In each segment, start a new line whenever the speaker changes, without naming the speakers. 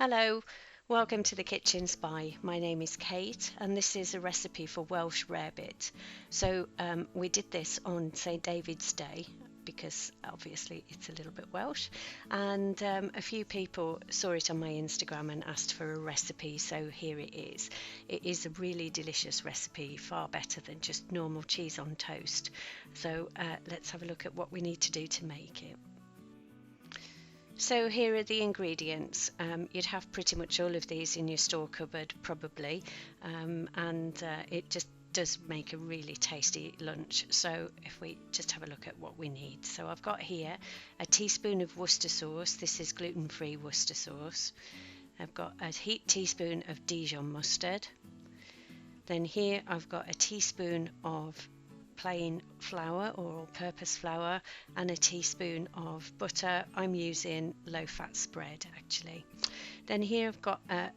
Hello, welcome to the Kitchen Spy. My name is Kate, and this is a recipe for Welsh rarebit. We did this on St David's Day because obviously it's a little bit Welsh, and a few people saw it on my Instagram and asked for a recipe, so here it is. It is a really delicious recipe, far better than just normal cheese on toast. Let's have a look at what we need to do to make it. So here are the ingredients. You'd have pretty much all of these in your store cupboard probably, and it just does make a really tasty lunch. So if we just have a look at what we need. So I've got here a teaspoon of Worcester sauce. This is gluten-free Worcester sauce. I've got a heaped teaspoon of Dijon mustard. Then here I've got a teaspoon of plain flour or all-purpose flour and a teaspoon of butter. I'm using low-fat spread actually. Then here I've got a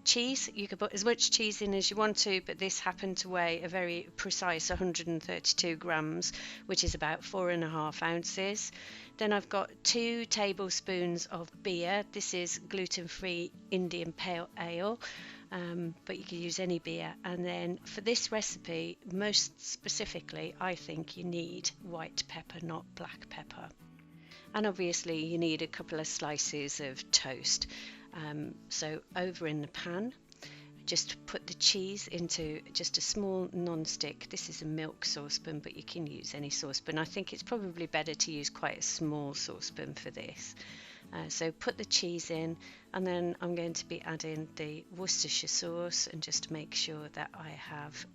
cheese. You can put as much cheese in as you want to, but this happened to weigh a very precise 132 grams, which is about 4.5 ounces. Then I've got 2 tablespoons of beer. This is gluten-free Indian pale ale. But you can use any beer. And then for this recipe, most specifically, I think you need white pepper, not black pepper. And obviously you need a couple of slices of toast. So over in the pan, just put the cheese into just a small non-stick. This is a milk saucepan, but you can use any saucepan. I think it's probably better to use quite a small saucepan for this. So put the cheese in, and then I'm going to be adding the Worcestershire sauce, and just to make sure that I have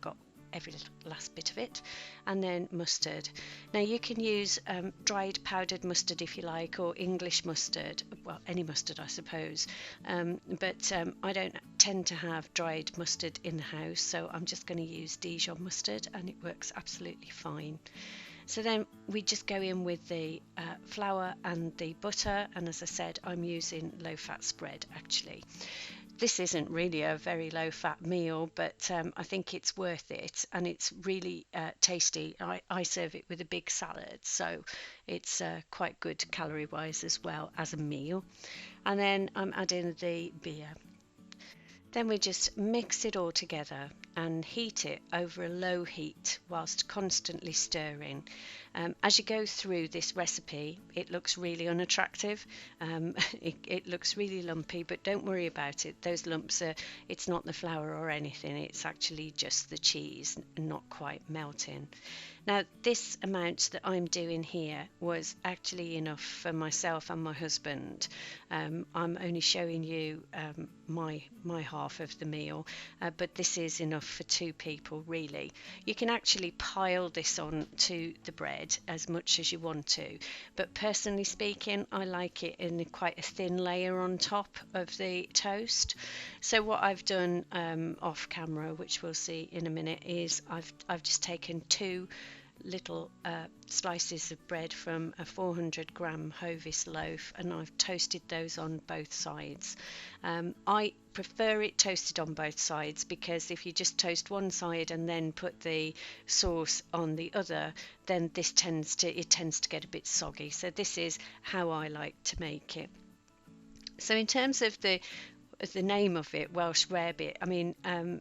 got every last bit of it, and then mustard. Now you can use dried powdered mustard if you like, or English mustard, well, any mustard I suppose, but I don't tend to have dried mustard in the house, so I'm just going to use Dijon mustard, and it works absolutely fine. So then we just go in with the flour and the butter, and as I said, I'm using low-fat spread actually. This isn't really a very low-fat meal, but I think it's worth it, and it's really tasty. I serve it with a big salad, so it's quite good calorie-wise as well as a meal. And then I'm adding the beer. Then we just mix it all together and heat it over a low heat whilst constantly stirring. As you go through this recipe, it looks really unattractive. It looks really lumpy, but don't worry about it. Those lumps it's not the flour or anything, it's actually just the cheese not quite melting. Now, this amount that I'm doing here was actually enough for myself and my husband. I'm only showing you my half of the meal, but this is enough for 2 people really. You can actually pile this on to the bread as much as you want to, but personally speaking, I like it in quite a thin layer on top of the toast. So what I've done off camera, which we'll see in a minute, is I've just taken 2 little slices of bread from a 400-gram Hovis loaf, and I've toasted those on both sides. I prefer it toasted on both sides because if you just toast one side and then put the sauce on the other, then it tends to get a bit soggy. So this is how I like to make it. So in terms of the name of it, Welsh rarebit, I mean,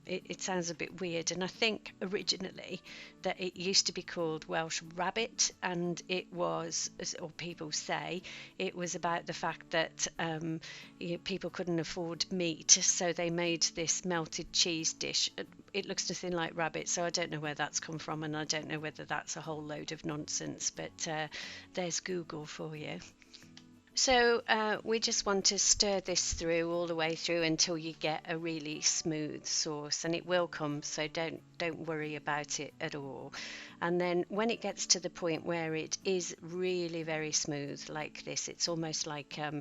it sounds a bit weird, and I think originally that it used to be called Welsh rabbit, and it was, or people say, it was about the fact that people couldn't afford meat, so they made this melted cheese dish. It looks nothing like rabbit, so I don't know where that's come from, and I don't know whether that's a whole load of nonsense, but there's Google for you. So we just want to stir this through all the way through until you get a really smooth sauce, and it will come, so don't worry about it at all. And then when it gets to the point where it is really very smooth like this, it's almost like a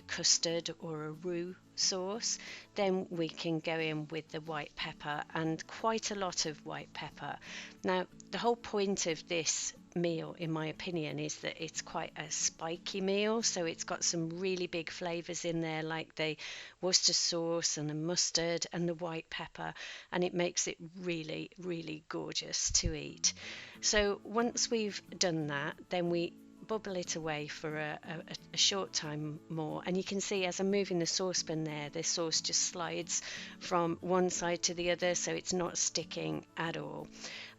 custard or a roux sauce, then we can go in with the white pepper, and quite a lot of white pepper. Now, the whole point of this meal, in my opinion, is that it's quite a spiky meal, so it's got some really big flavors in there, like the Worcester sauce and the mustard and the white pepper, and it makes it really gorgeous to eat. So once we've done that, then we bubble it away for a short time more, and you can see as I'm moving the saucepan there, the sauce just slides from one side to the other, so it's not sticking at all.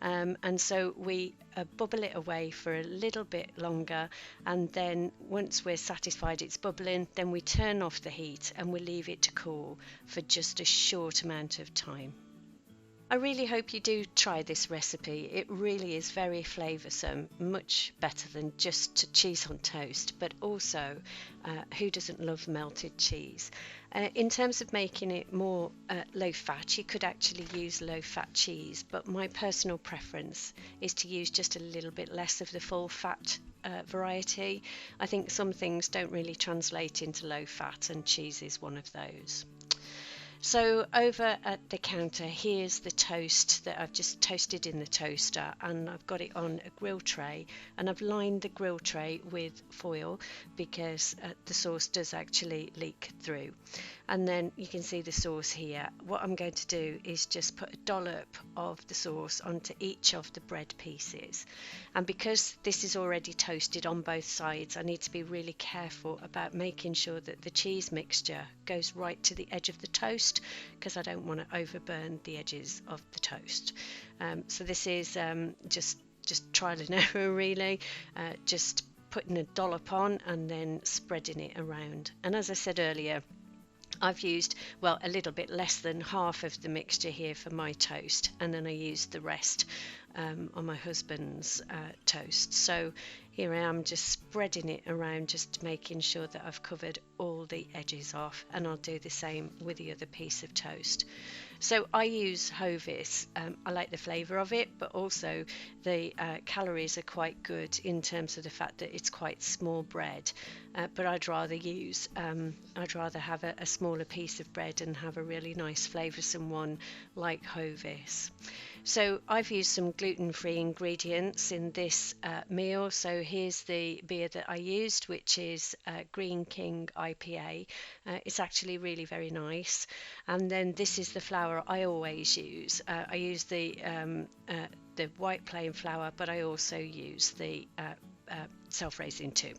And so we bubble it away for a little bit longer, and then once we're satisfied it's bubbling, then we turn off the heat and we leave it to cool for just a short amount of time. I really hope you do try this recipe. It really is very flavoursome, much better than just cheese on toast, but also who doesn't love melted cheese? In terms of making it more low fat, you could actually use low fat cheese, but my personal preference is to use just a little bit less of the full fat variety. I think some things don't really translate into low fat, and cheese is one of those. So over at the counter, here's the toast that I've just toasted in the toaster, and I've got it on a grill tray, and I've lined the grill tray with foil because the sauce does actually leak through. And then you can see the sauce here. What I'm going to do is just put a dollop of the sauce onto each of the bread pieces. And because this is already toasted on both sides, I need to be really careful about making sure that the cheese mixture goes right to the edge of the toast, because I don't want to overburn the edges of the toast. So this is just trial and error really, just putting a dollop on and then spreading it around. And as I said earlier, I've used, well, a little bit less than half of the mixture here for my toast, and then I used the rest on my husband's toast. So here I am just spreading it around, just making sure that I've covered all the edges off, and I'll do the same with the other piece of toast. So I use Hovis. I like the flavour of it, but also the calories are quite good in terms of the fact that it's quite small bread. But I'd rather have a smaller piece of bread and have a really nice flavoursome one like Hovis. So I've used some gluten-free ingredients in this meal. So here's the beer that I used, which is Green King IPA. It's actually really very nice. And then this is the flour I always use. I use the white plain flour, but I also use the self-raising too.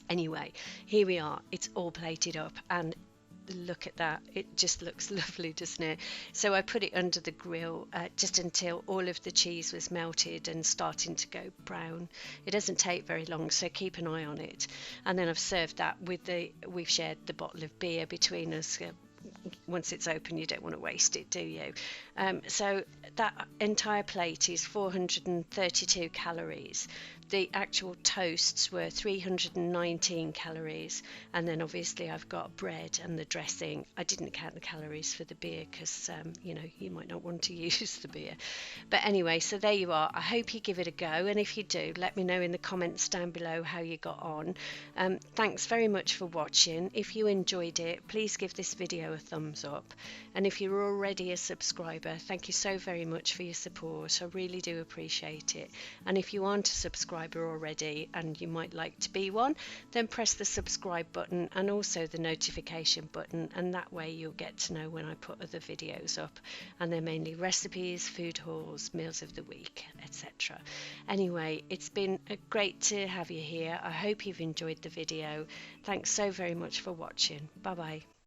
Anyway, here we are. It's all plated up, and look at that, it just looks lovely, doesn't it? So I put it under the grill just until all of the cheese was melted and starting to go brown. It doesn't take very long, so keep an eye on it. And then I've served that with we've shared the bottle of beer between us. Once it's open, you don't want to waste it, do you? So that entire plate is 432 calories. The actual toasts were 319 calories, and then obviously I've got bread and the dressing. I didn't count the calories for the beer because you might not want to use the beer. But anyway, so there you are. I hope you give it a go, and if you do, let me know in the comments down below how you got on. Thanks very much for watching. If you enjoyed it, please give this video a thumbs up, and if you're already a subscriber, thank you so very much for your support. I really do appreciate it. And if you aren't a subscriber already and you might like to be one, then press the subscribe button and also the notification button, and that way you'll get to know when I put other videos up, and they're mainly recipes, food hauls, meals of the week, etc. Anyway, it's been great to have you here. I hope you've enjoyed the video. Thanks so very much for watching. Bye bye.